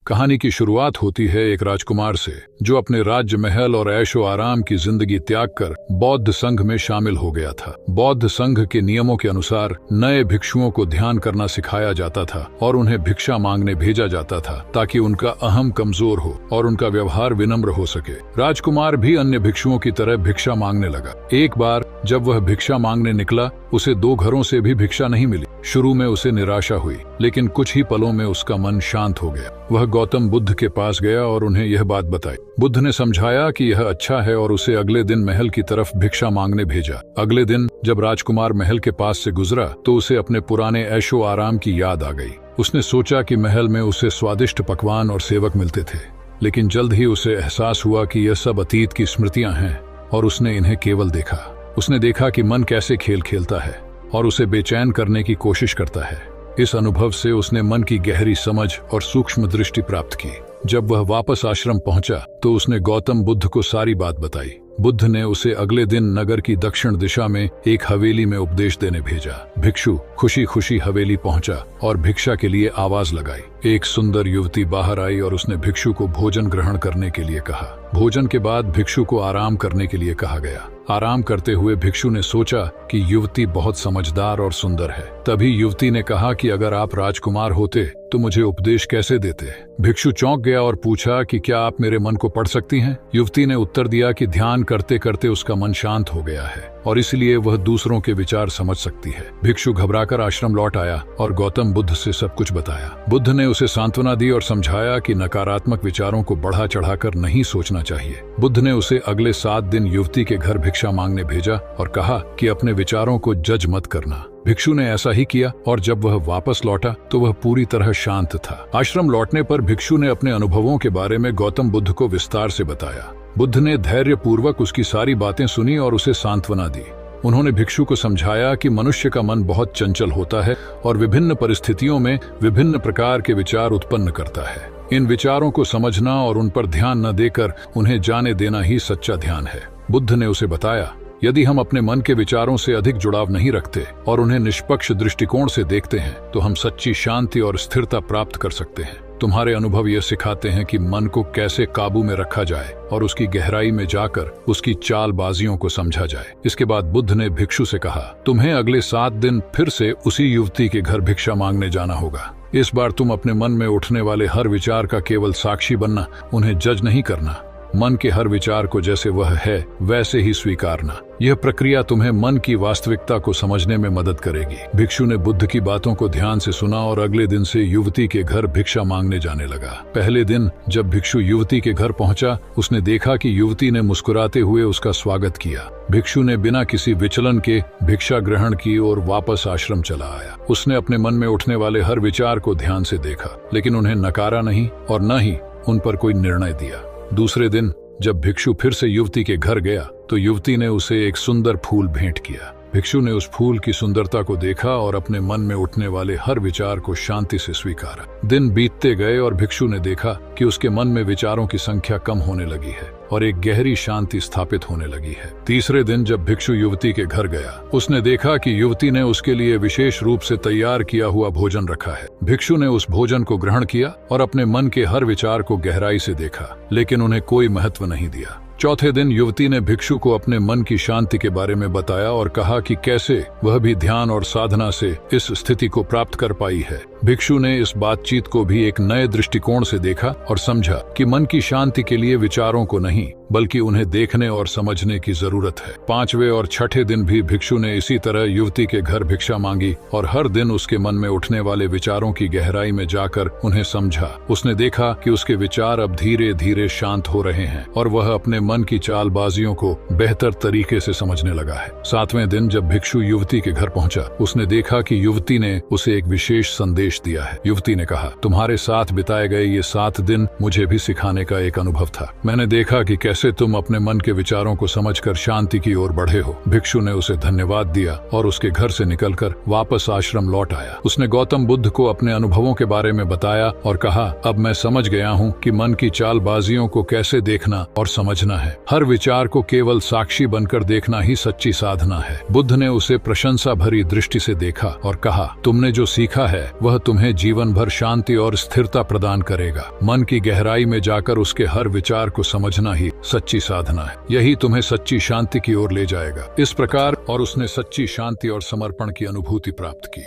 कहानी की शुरुआत होती है एक राजकुमार से जो अपने राज्य महल और ऐशो आराम की जिंदगी त्याग कर बौद्ध संघ में शामिल हो गया था। बौद्ध संघ के नियमों के अनुसार नए भिक्षुओं को ध्यान करना सिखाया जाता था और उन्हें भिक्षा मांगने भेजा जाता था ताकि उनका अहम कमजोर हो और उनका व्यवहार विनम्र हो सके। राजकुमार भी अन्य भिक्षुओं की तरह भिक्षा मांगने लगा। एक बार जब वह भिक्षा मांगने निकला, उसे 2 घरों से भी भिक्षा नहीं मिली। शुरू में उसे निराशा हुई, लेकिन कुछ ही पलों में उसका मन शांत हो गया। वह गौतम बुद्ध के पास गया और उन्हें यह बात बताई। बुद्ध ने समझाया कि यह अच्छा है और उसे अगले दिन महल की तरफ भिक्षा मांगने भेजा। अगले दिन जब राजकुमार महल के पास से गुजरा तो उसे अपने पुराने ऐशो आराम की याद आ गई। उसने सोचा कि महल में उसे स्वादिष्ट पकवान और सेवक मिलते थे, लेकिन जल्द ही उसे एहसास हुआ कि यह सब अतीत की स्मृतियां हैं और उसने इन्हें केवल देखा। उसने देखा कि मन कैसे खेल खेलता है और उसे बेचैन करने की कोशिश करता है। इस अनुभव से उसने मन की गहरी समझ और सूक्ष्म दृष्टि प्राप्त की। जब वह वापस आश्रम पहुंचा तो उसने गौतम बुद्ध को सारी बात बताई। बुद्ध ने उसे अगले दिन नगर की दक्षिण दिशा में एक हवेली में उपदेश देने भेजा। भिक्षु खुशी खुशी हवेली पहुंचा और भिक्षा के लिए आवाज लगाई। एक सुंदर युवती बाहर आई और उसने भिक्षु को भोजन ग्रहण करने के लिए कहा। भोजन के बाद भिक्षु को आराम करने के लिए कहा गया। आराम करते हुए भिक्षु ने सोचा कि युवती बहुत समझदार और सुंदर है। तभी युवती ने कहा कि अगर आप राजकुमार होते तो मुझे उपदेश कैसे देते। भिक्षु चौंक गया और पूछा कि क्या आप मेरे मन को पढ़ सकती हैं। युवती ने उत्तर दिया कि ध्यान करते करते उसका मन शांत हो गया है और इसलिए वह दूसरों के विचार समझ सकती है। भिक्षु घबराकर आश्रम लौट आया और गौतम बुद्ध से सब कुछ बताया। बुद्ध ने उसे सांत्वना दी और समझाया कि नकारात्मक विचारों को बढ़ा चढ़ाकर नहीं सोचना चाहिए। बुद्ध ने उसे अगले 7 दिन युवती के घर भिक्षा मांगने भेजा और कहा कि अपने विचारों को जज मत करना। भिक्षु ने ऐसा ही किया और जब वह वापस लौटा तो वह पूरी तरह शांत था। आश्रम लौटने पर भिक्षु ने अपने अनुभवों के बारे में गौतम बुद्ध को विस्तार से बताया। बुद्ध ने धैर्य पूर्वक उसकी सारी बातें सुनी और उसे सांत्वना दी। उन्होंने भिक्षु को समझाया कि मनुष्य का मन बहुत चंचल होता है और विभिन्न परिस्थितियों में विभिन्न प्रकार के विचार उत्पन्न करता है। इन विचारों को समझना और उन पर ध्यान न देकर उन्हें जाने देना ही सच्चा ध्यान है। बुद्ध ने उसे बताया, यदि हम अपने मन के विचारों से अधिक जुड़ाव नहीं रखते और उन्हें निष्पक्ष दृष्टिकोण से देखते हैं तो हम सच्ची शांति और स्थिरता प्राप्त कर सकते हैं। तुम्हारे अनुभव ये सिखाते हैं कि मन को कैसे काबू में रखा जाए और उसकी गहराई में जाकर उसकी चालबाजियों को समझा जाए। इसके बाद बुद्ध ने भिक्षु से कहा, तुम्हें अगले 7 दिन फिर से उसी युवती के घर भिक्षा मांगने जाना होगा। इस बार तुम अपने मन में उठने वाले हर विचार का केवल साक्षी बनना, उन्हें जज नहीं करना। मन के हर विचार को जैसे वह है वैसे ही स्वीकारना। यह प्रक्रिया तुम्हें मन की वास्तविकता को समझने में मदद करेगी। भिक्षु ने बुद्ध की बातों को ध्यान से सुना और अगले दिन से युवती के घर भिक्षा मांगने जाने लगा। पहले दिन जब भिक्षु युवती के घर पहुंचा, उसने देखा कि युवती ने मुस्कुराते हुए उसका स्वागत किया। भिक्षु ने बिना किसी विचलन के भिक्षा ग्रहण की और वापस आश्रम चला आया। उसने अपने मन में उठने वाले हर विचार को ध्यान से देखा, लेकिन उन्हें नकारा नहीं और न ही उन पर कोई निर्णय दिया। दूसरे दिन जब भिक्षु फिर से युवती के घर गया तो युवती ने उसे एक सुंदर फूल भेंट किया। भिक्षु ने उस फूल की सुंदरता को देखा और अपने मन में उठने वाले हर विचार को शांति से स्वीकारा। दिन बीतते गए और भिक्षु ने देखा कि उसके मन में विचारों की संख्या कम होने लगी है और एक गहरी शांति स्थापित होने लगी है। तीसरे दिन जब भिक्षु युवती के घर गया, उसने देखा कि युवती ने उसके लिए विशेष रूप से तैयार किया हुआ भोजन रखा है। भिक्षु ने उस भोजन को ग्रहण किया और अपने मन के हर विचार को गहराई से देखा, लेकिन उन्हें कोई महत्व नहीं दिया। चौथे दिन युवती ने भिक्षु को अपने मन की शांति के बारे में बताया और कहा कि कैसे वह भी ध्यान और साधना से इस स्थिति को प्राप्त कर पाई है। भिक्षु ने इस बातचीत को भी एक नए दृष्टिकोण से देखा और समझा कि मन की शांति के लिए विचारों को नहीं बल्कि उन्हें देखने और समझने की जरूरत है। 5वें और 6ठे दिन भी भिक्षु ने इसी तरह युवती के घर भिक्षा मांगी और हर दिन उसके मन में उठने वाले विचारों की गहराई में जाकर उन्हें समझा। उसने देखा कि उसके विचार अब धीरे धीरे शांत हो रहे हैं और वह अपने मन की चालबाजियों को बेहतर तरीके से समझने लगा है। 7वें दिन जब भिक्षु युवती के घर पहुंचा, उसने देखा कि युवती ने उसे एक विशेष संदेश दिया है। युवती ने कहा, तुम्हारे साथ बिताए गए ये 7 दिन मुझे भी सिखाने का एक अनुभव था। मैंने देखा कि कैसे तुम अपने मन के विचारों को समझकर शांति की ओर बढ़े हो। भिक्षु ने उसे धन्यवाद दिया और उसके घर से निकलकर वापस आश्रम लौट आया। उसने गौतम बुद्ध को अपने अनुभवों के बारे में बताया और कहा, अब मैं समझ गया हूँ कि मन की चालबाजियों को कैसे देखना और समझना है। हर विचार को केवल साक्षी बनकर देखना ही सच्ची साधना है। बुद्ध ने उसे प्रशंसा भरी दृष्टि से देखा और कहा, तुमने जो सीखा है वह वह तुम्हें जीवन भर शांति और स्थिरता प्रदान करेगा। मन की गहराई में जाकर उसके हर विचार को समझना ही सच्ची साधना है। यही तुम्हें सच्ची शांति की ओर ले जाएगा। इस प्रकार और उसने सच्ची शांति और समर्पण की अनुभूति प्राप्त की।